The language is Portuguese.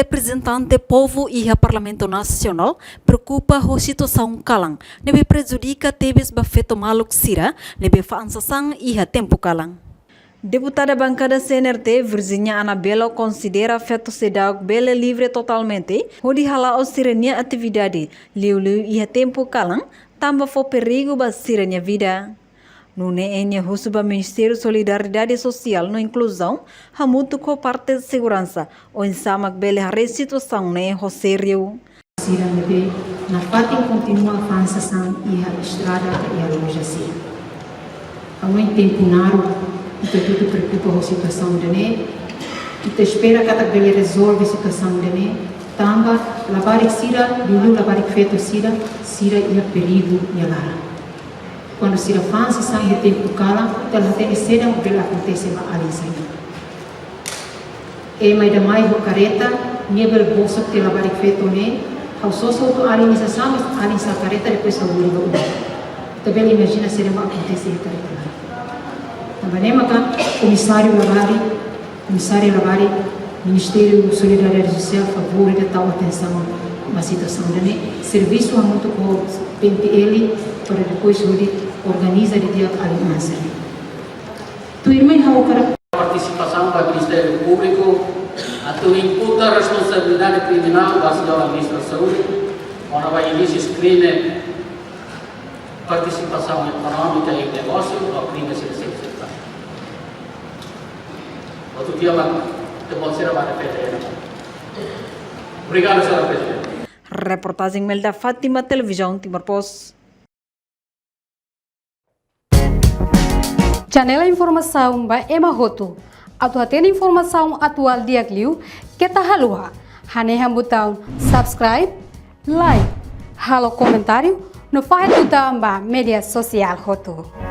representante povo e a Parlamento Nacional preocupa com a situação calang, nebe prejudica tebes bafeto maluk sira, nebe faansasan e a tempo calang. Deputada bancada CNRT, Virginia Anabela, considera feto sedag bela livre totalmente, onde hala o sirenia atividade, liu e a tempo calang, tamba fo perigo ba sirenia vida. Nune enya husuba Ministério Solidariedade Social no Inclusão, hamutu ko parte de segurança, o insamak bele hare situação ne ho sério. Sira nebe na pating continua avançação e a estrada e a loja si. Há muito tempo naro, ita tudo preocupa com a situação dele, ita espera que a bele resolve a situação dele, tamba labarik sira, dulu labarik feto sira e a perigo e a lara. Quando se avança sangue tempo cala, ela tem cena o que acontece ali sangue. E mais da mais o careta, nível bolsa que ela vai feito né, ao só solto a organização, a essa careta depois a uriga o. Também imagina se não acontecer isso aí. Também maka comissário Lavari, Ministério Solidariedade Social favor de tal atenção na situação dele, serviço a muito com ele para depois organiza de dia aliança. Tu irmã a participação do Ministério Público, a tu imputa a responsabilidade criminal da Ministra da Saúde, onde vai início crime, participação econômica e negócio, ou crime de sexualidade. Outro dia, te pode ser a Obrigado, Sra. Presidente. Reportagem Melda Fátima, Televisão Timor-Post. Janela informação ba Emma Hoto. Atu atena informação atual diagliu kita halua. Haneha botão subscribe, like, halo comentário no faz botão ba media social Hoto.